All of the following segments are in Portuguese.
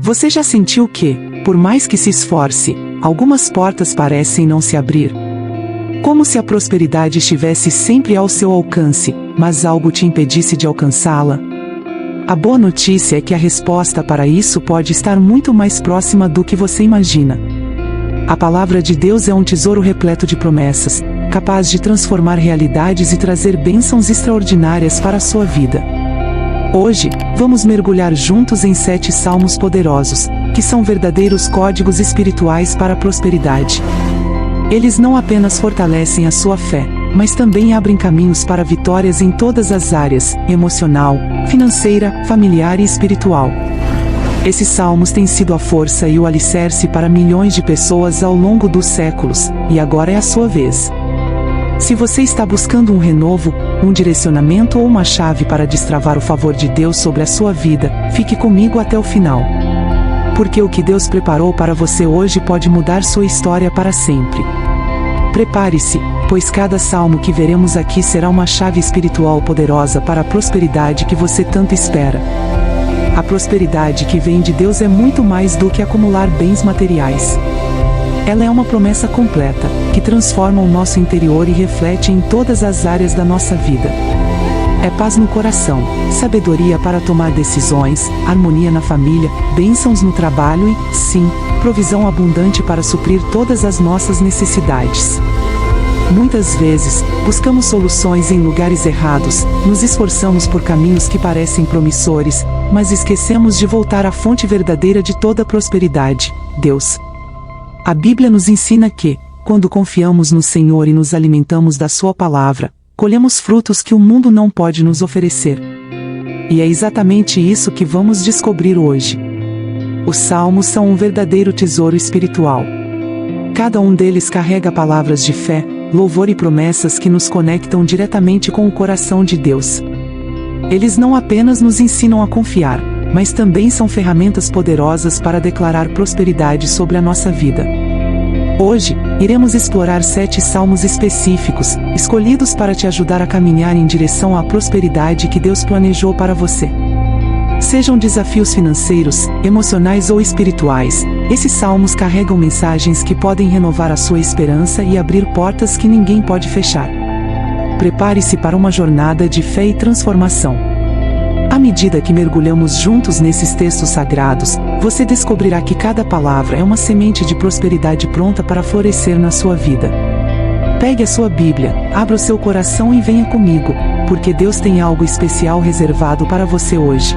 Você já sentiu que, por mais que se esforce, algumas portas parecem não se abrir? Como se a prosperidade estivesse sempre ao seu alcance, mas algo te impedisse de alcançá-la? A boa notícia é que a resposta para isso pode estar muito mais próxima do que você imagina. A palavra de Deus é um tesouro repleto de promessas, capaz de transformar realidades e trazer bênçãos extraordinárias para a sua vida. Hoje, vamos mergulhar juntos em 7 salmos poderosos, que são verdadeiros códigos espirituais para a prosperidade. Eles não apenas fortalecem a sua fé, mas também abrem caminhos para vitórias em todas as áreas, emocional, financeira, familiar e espiritual. Esses salmos têm sido a força e o alicerce para milhões de pessoas ao longo dos séculos, e agora é a sua vez. Se você está buscando um renovo, um direcionamento ou uma chave para destravar o favor de Deus sobre a sua vida, fique comigo até o final. Porque o que Deus preparou para você hoje pode mudar sua história para sempre. Prepare-se, pois cada salmo que veremos aqui será uma chave espiritual poderosa para a prosperidade que você tanto espera. A prosperidade que vem de Deus é muito mais do que acumular bens materiais. Ela é uma promessa completa, que transforma o nosso interior e reflete em todas as áreas da nossa vida. É paz no coração, sabedoria para tomar decisões, harmonia na família, bênçãos no trabalho e, sim, provisão abundante para suprir todas as nossas necessidades. Muitas vezes, buscamos soluções em lugares errados, nos esforçamos por caminhos que parecem promissores, mas esquecemos de voltar à fonte verdadeira de toda a prosperidade, Deus. A Bíblia nos ensina que, quando confiamos no Senhor e nos alimentamos da Sua palavra, colhemos frutos que o mundo não pode nos oferecer. E é exatamente isso que vamos descobrir hoje. Os salmos são um verdadeiro tesouro espiritual. Cada um deles carrega palavras de fé, louvor e promessas que nos conectam diretamente com o coração de Deus. Eles não apenas nos ensinam a confiar, mas também são ferramentas poderosas para declarar prosperidade sobre a nossa vida. Hoje, iremos explorar 7 salmos específicos, escolhidos para te ajudar a caminhar em direção à prosperidade que Deus planejou para você. Sejam desafios financeiros, emocionais ou espirituais, esses salmos carregam mensagens que podem renovar a sua esperança e abrir portas que ninguém pode fechar. Prepare-se para uma jornada de fé e transformação. À medida que mergulhamos juntos nesses textos sagrados, você descobrirá que cada palavra é uma semente de prosperidade pronta para florescer na sua vida. Pegue a sua Bíblia, abra o seu coração e venha comigo, porque Deus tem algo especial reservado para você hoje.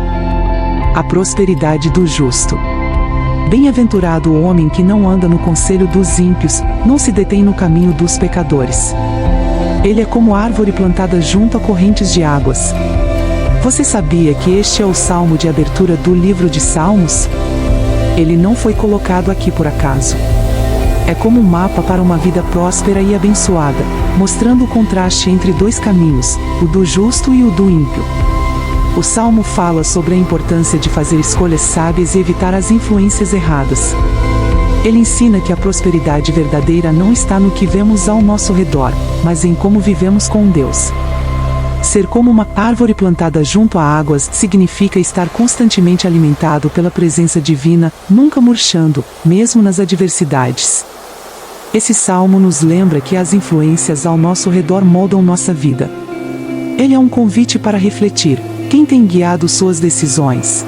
A prosperidade do justo. Bem-aventurado o homem que não anda no conselho dos ímpios, não se detém no caminho dos pecadores. Ele é como árvore plantada junto a correntes de águas. Você sabia que este é o salmo de abertura do livro de Salmos? Ele não foi colocado aqui por acaso. É como um mapa para uma vida próspera e abençoada, mostrando o contraste entre 2 caminhos, o do justo e o do ímpio. O salmo fala sobre a importância de fazer escolhas sábias e evitar as influências erradas. Ele ensina que a prosperidade verdadeira não está no que vemos ao nosso redor, mas em como vivemos com Deus. Ser como uma árvore plantada junto a águas significa estar constantemente alimentado pela presença divina, nunca murchando, mesmo nas adversidades. Esse salmo nos lembra que as influências ao nosso redor moldam nossa vida. Ele é um convite para refletir: quem tem guiado suas decisões?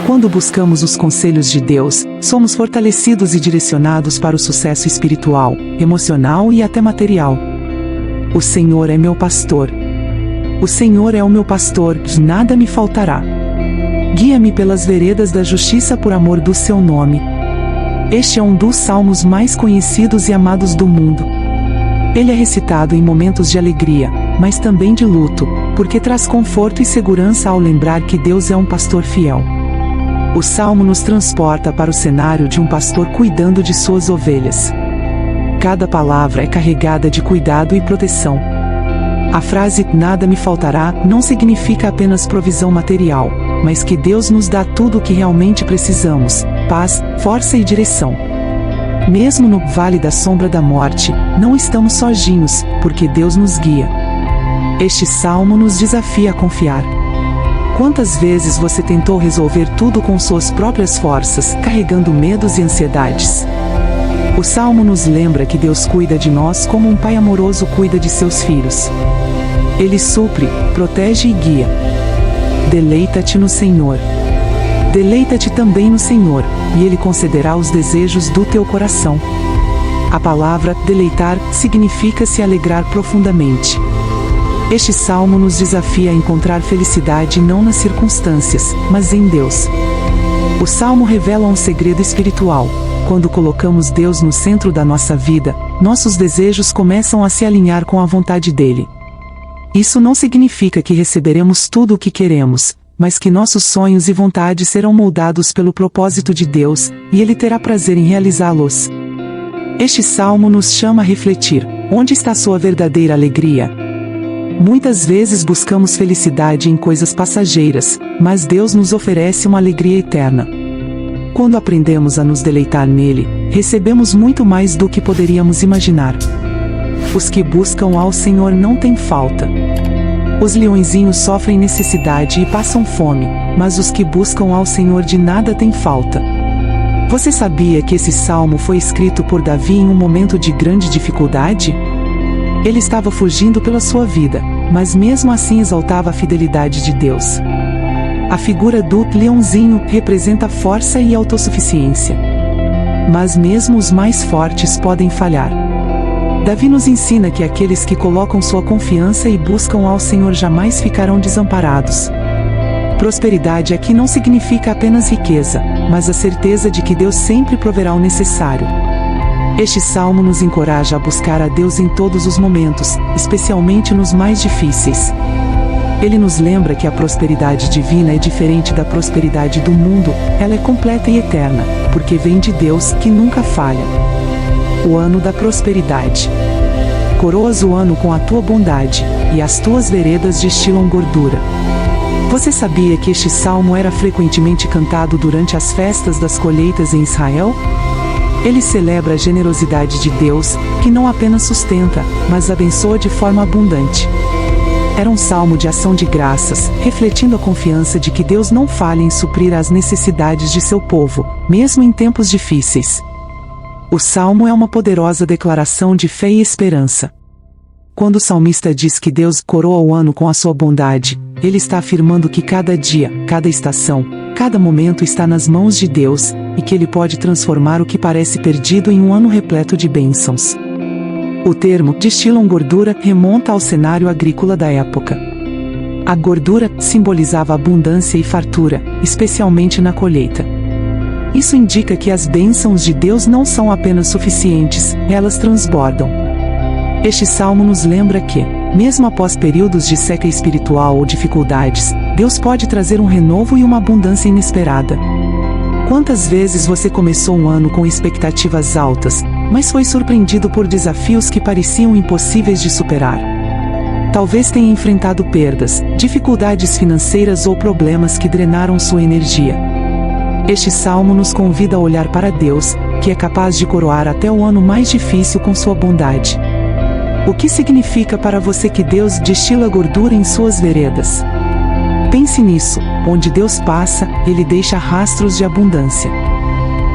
Quando buscamos os conselhos de Deus, somos fortalecidos e direcionados para o sucesso espiritual, emocional e até material. O Senhor é meu pastor. O Senhor é o meu pastor, nada me faltará. Guia-me pelas veredas da justiça por amor do seu nome. Este é um dos salmos mais conhecidos e amados do mundo. Ele é recitado em momentos de alegria, mas também de luto, porque traz conforto e segurança ao lembrar que Deus é um pastor fiel. O salmo nos transporta para o cenário de um pastor cuidando de suas ovelhas. Cada palavra é carregada de cuidado e proteção. A frase "nada me faltará" não significa apenas provisão material, mas que Deus nos dá tudo o que realmente precisamos: paz, força e direção. Mesmo no vale da sombra da morte, não estamos sozinhos, porque Deus nos guia. Este salmo nos desafia a confiar. Quantas vezes você tentou resolver tudo com suas próprias forças, carregando medos e ansiedades? O Salmo nos lembra que Deus cuida de nós como um pai amoroso cuida de seus filhos. Ele supre, protege e guia. Deleita-te no Senhor. Deleita-te também no Senhor, e Ele concederá os desejos do teu coração. A palavra deleitar significa se alegrar profundamente. Este salmo nos desafia a encontrar felicidade não nas circunstâncias, mas em Deus. O salmo revela um segredo espiritual. Quando colocamos Deus no centro da nossa vida, nossos desejos começam a se alinhar com a vontade dele. Isso não significa que receberemos tudo o que queremos, mas que nossos sonhos e vontades serão moldados pelo propósito de Deus, e Ele terá prazer em realizá-los. Este salmo nos chama a refletir: onde está sua verdadeira alegria? Muitas vezes buscamos felicidade em coisas passageiras, mas Deus nos oferece uma alegria eterna. Quando aprendemos a nos deleitar nele, recebemos muito mais do que poderíamos imaginar. Os que buscam ao Senhor não têm falta. Os leõezinhos sofrem necessidade e passam fome, mas os que buscam ao Senhor de nada têm falta. Você sabia que esse salmo foi escrito por Davi em um momento de grande dificuldade? Ele estava fugindo pela sua vida, mas mesmo assim exaltava a fidelidade de Deus. A figura do leãozinho representa força e autossuficiência. Mas mesmo os mais fortes podem falhar. Davi nos ensina que aqueles que colocam sua confiança e buscam ao Senhor jamais ficarão desamparados. Prosperidade aqui não significa apenas riqueza, mas a certeza de que Deus sempre proverá o necessário. Este salmo nos encoraja a buscar a Deus em todos os momentos, especialmente nos mais difíceis. Ele nos lembra que a prosperidade divina é diferente da prosperidade do mundo, ela é completa e eterna, porque vem de Deus, que nunca falha. O ano da prosperidade. Coroas o ano com a tua bondade, e as tuas veredas destilam gordura. Você sabia que este salmo era frequentemente cantado durante as festas das colheitas em Israel? Ele celebra a generosidade de Deus, que não apenas sustenta, mas abençoa de forma abundante. Era um salmo de ação de graças, refletindo a confiança de que Deus não falha em suprir as necessidades de seu povo, mesmo em tempos difíceis. O salmo é uma poderosa declaração de fé e esperança. Quando o salmista diz que Deus coroa o ano com a sua bondade, ele está afirmando que cada dia, cada estação, cada momento está nas mãos de Deus, e que Ele pode transformar o que parece perdido em um ano repleto de bênçãos. O termo destilam gordura remonta ao cenário agrícola da época. A gordura simbolizava abundância e fartura, especialmente na colheita. Isso indica que as bênçãos de Deus não são apenas suficientes, elas transbordam. Este salmo nos lembra que, mesmo após períodos de seca espiritual ou dificuldades, Deus pode trazer um renovo e uma abundância inesperada. Quantas vezes você começou um ano com expectativas altas, mas foi surpreendido por desafios que pareciam impossíveis de superar? Talvez tenha enfrentado perdas, dificuldades financeiras ou problemas que drenaram sua energia. Este salmo nos convida a olhar para Deus, que é capaz de coroar até o ano mais difícil com sua bondade. O que significa para você que Deus destila gordura em suas veredas? Pense nisso, onde Deus passa, Ele deixa rastros de abundância.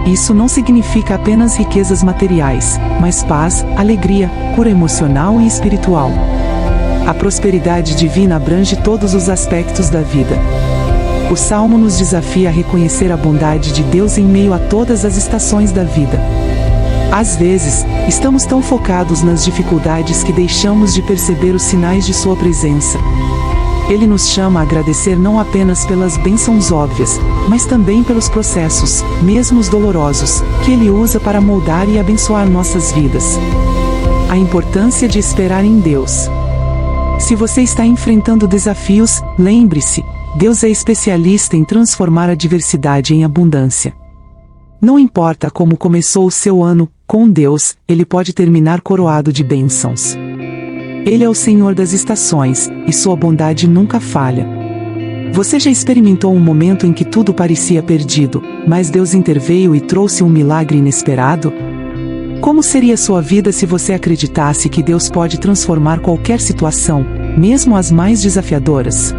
Isso não significa apenas riquezas materiais, mas paz, alegria, cura emocional e espiritual. A prosperidade divina abrange todos os aspectos da vida. O Salmo nos desafia a reconhecer a bondade de Deus em meio a todas as estações da vida. Às vezes, estamos tão focados nas dificuldades que deixamos de perceber os sinais de Sua presença. Ele nos chama a agradecer não apenas pelas bênçãos óbvias, mas também pelos processos, mesmo os dolorosos, que Ele usa para moldar e abençoar nossas vidas. A importância de esperar em Deus. Se você está enfrentando desafios, lembre-se, Deus é especialista em transformar a adversidade em abundância. Não importa como começou o seu ano, com Deus, Ele pode terminar coroado de bênçãos. Ele é o Senhor das estações, e sua bondade nunca falha. Você já experimentou um momento em que tudo parecia perdido, mas Deus interveio e trouxe um milagre inesperado? Como seria sua vida se você acreditasse que Deus pode transformar qualquer situação, mesmo as mais desafiadoras?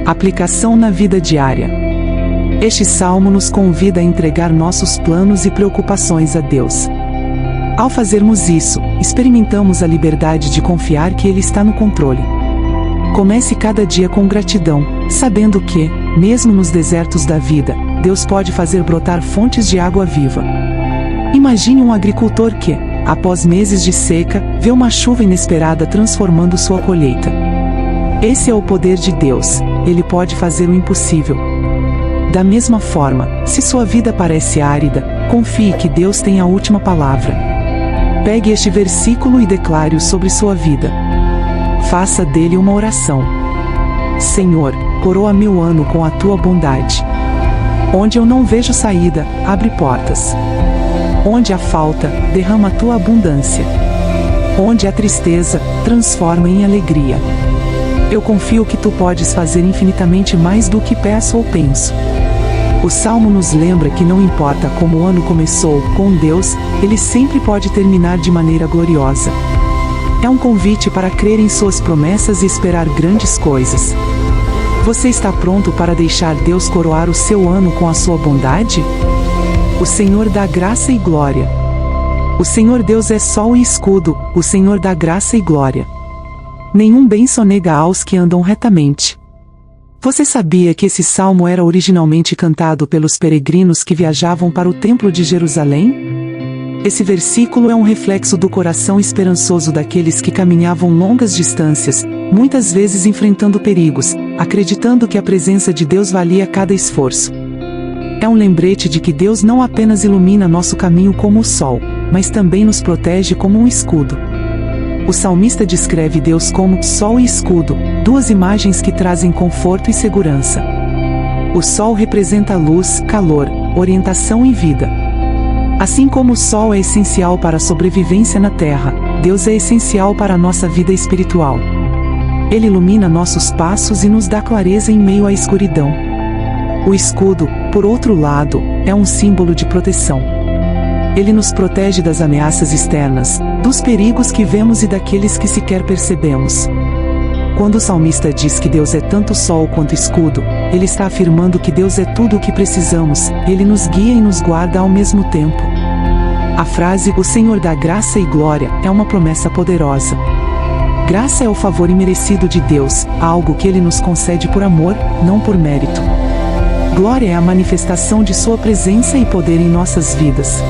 Aplicação na vida diária. Este salmo nos convida a entregar nossos planos e preocupações a Deus. Ao fazermos isso, experimentamos a liberdade de confiar que Ele está no controle. Comece cada dia com gratidão, sabendo que, mesmo nos desertos da vida, Deus pode fazer brotar fontes de água viva. Imagine um agricultor que, após meses de seca, vê uma chuva inesperada transformando sua colheita. Esse é o poder de Deus, Ele pode fazer o impossível. Da mesma forma, se sua vida parece árida, confie que Deus tem a última palavra. Pegue este versículo e declare-o sobre sua vida. Faça dele uma oração. Senhor, coroa meu ano com a tua bondade. Onde eu não vejo saída, abre portas. Onde há falta, derrama a tua abundância. Onde há tristeza, transforma em alegria. Eu confio que tu podes fazer infinitamente mais do que peço ou penso. O Salmo nos lembra que não importa como o ano começou, com Deus, ele sempre pode terminar de maneira gloriosa. É um convite para crer em suas promessas e esperar grandes coisas. Você está pronto para deixar Deus coroar o seu ano com a sua bondade? O Senhor dá graça e glória. O Senhor Deus é sol e escudo, o Senhor dá graça e glória. Nenhum bem sonega aos que andam retamente. Você sabia que esse salmo era originalmente cantado pelos peregrinos que viajavam para o Templo de Jerusalém? Esse versículo é um reflexo do coração esperançoso daqueles que caminhavam longas distâncias, muitas vezes enfrentando perigos, acreditando que a presença de Deus valia cada esforço. É um lembrete de que Deus não apenas ilumina nosso caminho como o sol, mas também nos protege como um escudo. O salmista descreve Deus como sol e escudo, duas imagens que trazem conforto e segurança. O sol representa luz, calor, orientação e vida. Assim como o sol é essencial para a sobrevivência na terra, Deus é essencial para a nossa vida espiritual. Ele ilumina nossos passos e nos dá clareza em meio à escuridão. O escudo, por outro lado, é um símbolo de proteção. Ele nos protege das ameaças externas, dos perigos que vemos e daqueles que sequer percebemos. Quando o salmista diz que Deus é tanto sol quanto escudo, ele está afirmando que Deus é tudo o que precisamos, ele nos guia e nos guarda ao mesmo tempo. A frase "O Senhor dá graça e glória" é uma promessa poderosa. Graça é o favor imerecido de Deus, algo que Ele nos concede por amor, não por mérito. Glória é a manifestação de Sua presença e poder em nossas vidas.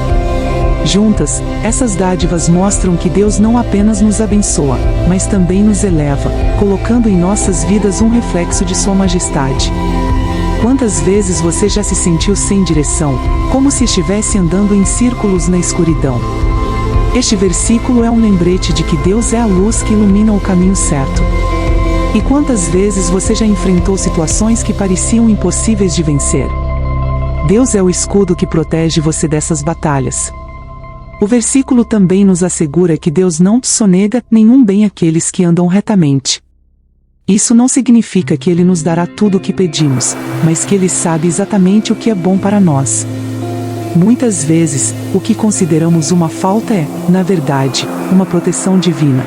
Juntas, essas dádivas mostram que Deus não apenas nos abençoa, mas também nos eleva, colocando em nossas vidas um reflexo de Sua majestade. Quantas vezes você já se sentiu sem direção, como se estivesse andando em círculos na escuridão? Este versículo é um lembrete de que Deus é a luz que ilumina o caminho certo. E quantas vezes você já enfrentou situações que pareciam impossíveis de vencer? Deus é o escudo que protege você dessas batalhas. O versículo também nos assegura que Deus não sonega nenhum bem àqueles que andam retamente. Isso não significa que Ele nos dará tudo o que pedimos, mas que Ele sabe exatamente o que é bom para nós. Muitas vezes, o que consideramos uma falta é, na verdade, uma proteção divina.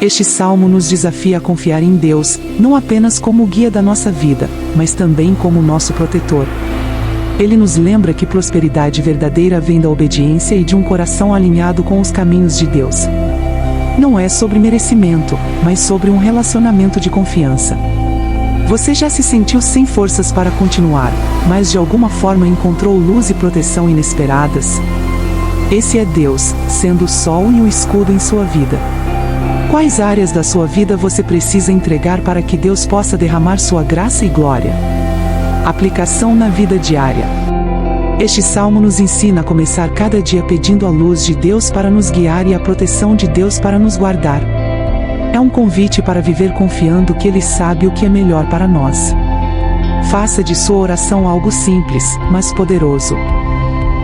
Este salmo nos desafia a confiar em Deus, não apenas como o guia da nossa vida, mas também como nosso protetor. Ele nos lembra que prosperidade verdadeira vem da obediência e de um coração alinhado com os caminhos de Deus. Não é sobre merecimento, mas sobre um relacionamento de confiança. Você já se sentiu sem forças para continuar, mas de alguma forma encontrou luz e proteção inesperadas? Esse é Deus, sendo o sol e o escudo em sua vida. Quais áreas da sua vida você precisa entregar para que Deus possa derramar sua graça e glória? Aplicação na vida diária. Este salmo nos ensina a começar cada dia pedindo a luz de Deus para nos guiar e a proteção de Deus para nos guardar. É um convite para viver confiando que Ele sabe o que é melhor para nós. Faça de sua oração algo simples, mas poderoso.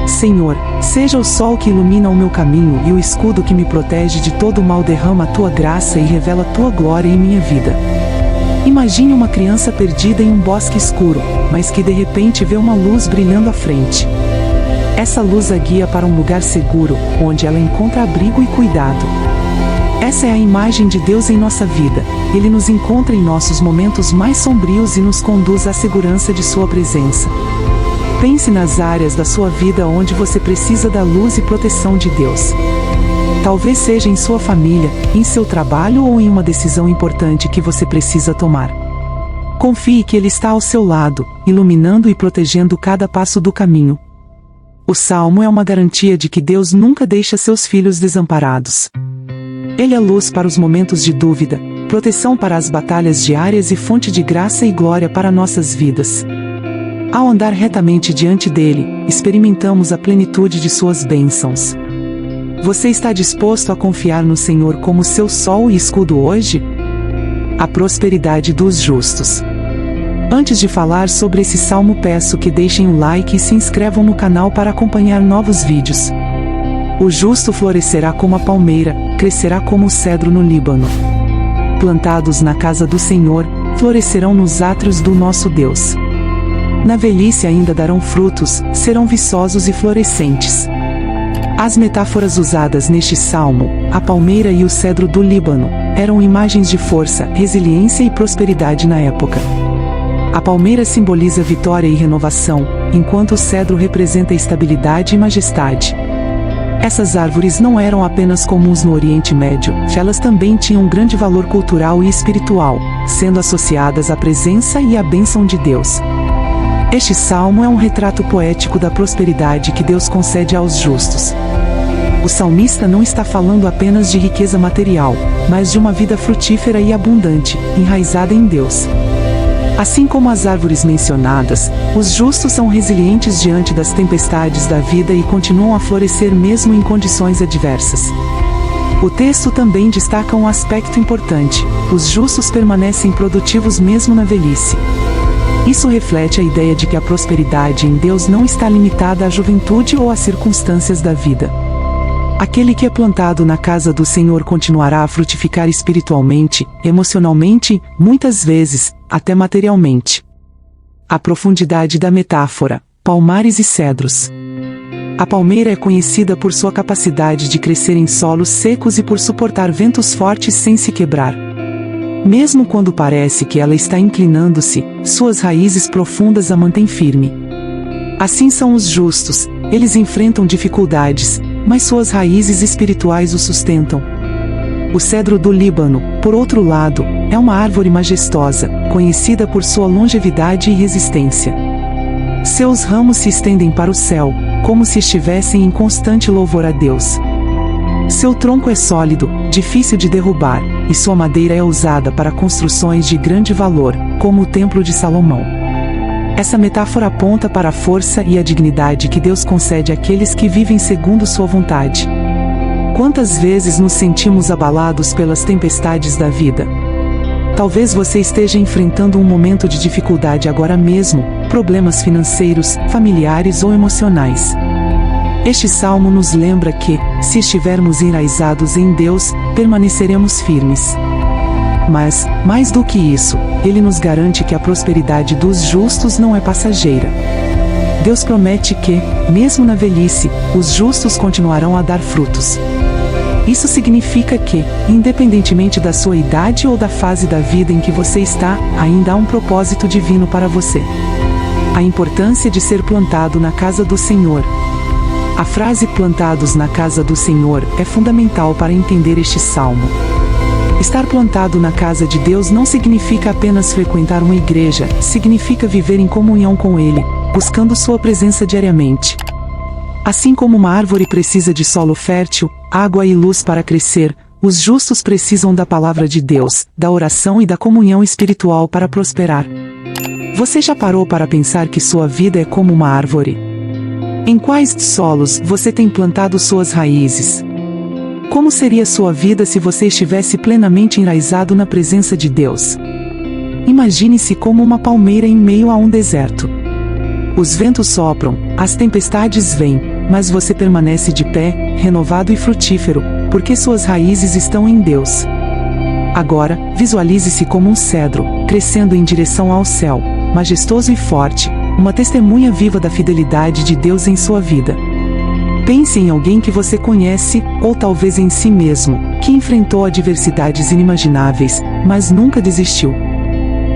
Senhor, seja o sol que ilumina o meu caminho e o escudo que me protege de todo o mal. Derrama a tua graça e revela a tua glória em minha vida. Imagine uma criança perdida em um bosque escuro, mas que de repente vê uma luz brilhando à frente. Essa luz a guia para um lugar seguro, onde ela encontra abrigo e cuidado. Essa é a imagem de Deus em nossa vida. Ele nos encontra em nossos momentos mais sombrios e nos conduz à segurança de sua presença. Pense nas áreas da sua vida onde você precisa da luz e proteção de Deus. Talvez seja em sua família, em seu trabalho ou em uma decisão importante que você precisa tomar. Confie que Ele está ao seu lado, iluminando e protegendo cada passo do caminho. O Salmo é uma garantia de que Deus nunca deixa seus filhos desamparados. Ele é luz para os momentos de dúvida, proteção para as batalhas diárias e fonte de graça e glória para nossas vidas. Ao andar retamente diante dele, experimentamos a plenitude de suas bênçãos. Você está disposto a confiar no Senhor como seu sol e escudo hoje? A prosperidade dos justos. Antes de falar sobre esse salmo, peço que deixem um like e se inscrevam no canal para acompanhar novos vídeos. O justo florescerá como a palmeira, crescerá como o cedro no Líbano. Plantados na casa do Senhor, florescerão nos átrios do nosso Deus. Na velhice ainda darão frutos, serão viçosos e florescentes. As metáforas usadas neste salmo, a palmeira e o cedro do Líbano, eram imagens de força, resiliência e prosperidade na época. A palmeira simboliza vitória e renovação, enquanto o cedro representa estabilidade e majestade. Essas árvores não eram apenas comuns no Oriente Médio, elas também tinham um grande valor cultural e espiritual, sendo associadas à presença e à bênção de Deus. Este salmo é um retrato poético da prosperidade que Deus concede aos justos. O salmista não está falando apenas de riqueza material, mas de uma vida frutífera e abundante, enraizada em Deus. Assim como as árvores mencionadas, os justos são resilientes diante das tempestades da vida e continuam a florescer mesmo em condições adversas. O texto também destaca um aspecto importante: os justos permanecem produtivos mesmo na velhice. Isso reflete a ideia de que a prosperidade em Deus não está limitada à juventude ou às circunstâncias da vida. Aquele que é plantado na casa do Senhor continuará a frutificar espiritualmente, emocionalmente, muitas vezes, até materialmente. A profundidade da metáfora: palmares e cedros. A palmeira é conhecida por sua capacidade de crescer em solos secos e por suportar ventos fortes sem se quebrar. Mesmo quando parece que ela está inclinando-se, suas raízes profundas a mantêm firme. Assim são os justos, eles enfrentam dificuldades, mas suas raízes espirituais o sustentam. O cedro do Líbano, por outro lado, é uma árvore majestosa, conhecida por sua longevidade e resistência. Seus ramos se estendem para o céu, como se estivessem em constante louvor a Deus. Seu tronco é sólido, difícil de derrubar, e sua madeira é usada para construções de grande valor, como o Templo de Salomão. Essa metáfora aponta para a força e a dignidade que Deus concede àqueles que vivem segundo sua vontade. Quantas vezes nos sentimos abalados pelas tempestades da vida? Talvez você esteja enfrentando um momento de dificuldade agora mesmo, problemas financeiros, familiares ou emocionais. Este salmo nos lembra que, se estivermos enraizados em Deus, permaneceremos firmes. Mas, mais do que isso, Ele nos garante que a prosperidade dos justos não é passageira. Deus promete que, mesmo na velhice, os justos continuarão a dar frutos. Isso significa que, independentemente da sua idade ou da fase da vida em que você está, ainda há um propósito divino para você. A importância de ser plantado na casa do Senhor. A frase "plantados na casa do Senhor" é fundamental para entender este salmo. Estar plantado na casa de Deus não significa apenas frequentar uma igreja, significa viver em comunhão com Ele, buscando sua presença diariamente. Assim como uma árvore precisa de solo fértil, água e luz para crescer, os justos precisam da palavra de Deus, da oração e da comunhão espiritual para prosperar. Você já parou para pensar que sua vida é como uma árvore? Em quais solos você tem plantado suas raízes? Como seria sua vida se você estivesse plenamente enraizado na presença de Deus? Imagine-se como uma palmeira em meio a um deserto. Os ventos sopram, as tempestades vêm, mas você permanece de pé, renovado e frutífero, porque suas raízes estão em Deus. Agora, visualize-se como um cedro, crescendo em direção ao céu, majestoso e forte, uma testemunha viva da fidelidade de Deus em sua vida. Pense em alguém que você conhece, ou talvez em si mesmo, que enfrentou adversidades inimagináveis, mas nunca desistiu.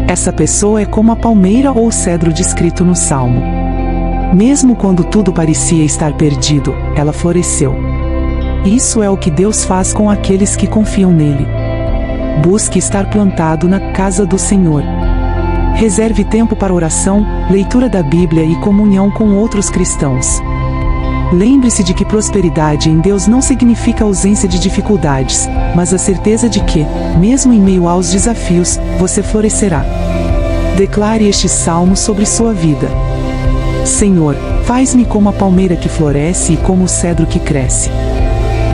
Essa pessoa é como a palmeira ou o cedro descrito no Salmo. Mesmo quando tudo parecia estar perdido, ela floresceu. Isso é o que Deus faz com aqueles que confiam nele. Busque estar plantado na casa do Senhor. Reserve tempo para oração, leitura da Bíblia e comunhão com outros cristãos. Lembre-se de que prosperidade em Deus não significa ausência de dificuldades, mas a certeza de que, mesmo em meio aos desafios, você florescerá. Declare este salmo sobre sua vida. Senhor, faz-me como a palmeira que floresce e como o cedro que cresce.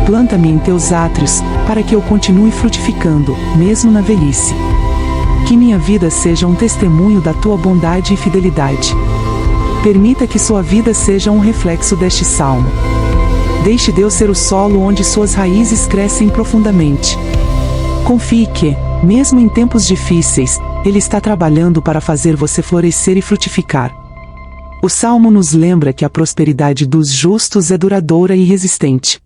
Planta-me em teus átrios, para que eu continue frutificando, mesmo na velhice. Que minha vida seja um testemunho da tua bondade e fidelidade. Permita que sua vida seja um reflexo deste salmo. Deixe Deus ser o solo onde suas raízes crescem profundamente. Confie que, mesmo em tempos difíceis, Ele está trabalhando para fazer você florescer e frutificar. O salmo nos lembra que a prosperidade dos justos é duradoura e resistente.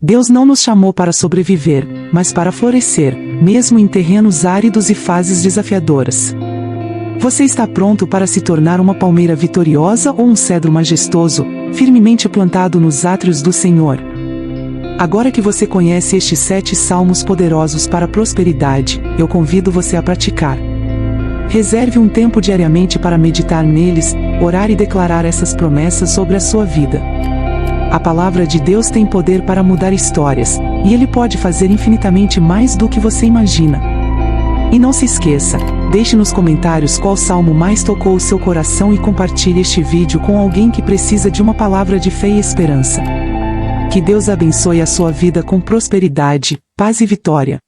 Deus não nos chamou para sobreviver, mas para florescer, mesmo em terrenos áridos e fases desafiadoras. Você está pronto para se tornar uma palmeira vitoriosa ou um cedro majestoso, firmemente plantado nos átrios do Senhor? Agora que você conhece estes 7 salmos poderosos para a prosperidade, eu convido você a praticar. Reserve um tempo diariamente para meditar neles, orar e declarar essas promessas sobre a sua vida. A palavra de Deus tem poder para mudar histórias, e Ele pode fazer infinitamente mais do que você imagina. E não se esqueça, deixe nos comentários qual salmo mais tocou o seu coração e compartilhe este vídeo com alguém que precisa de uma palavra de fé e esperança. Que Deus abençoe a sua vida com prosperidade, paz e vitória.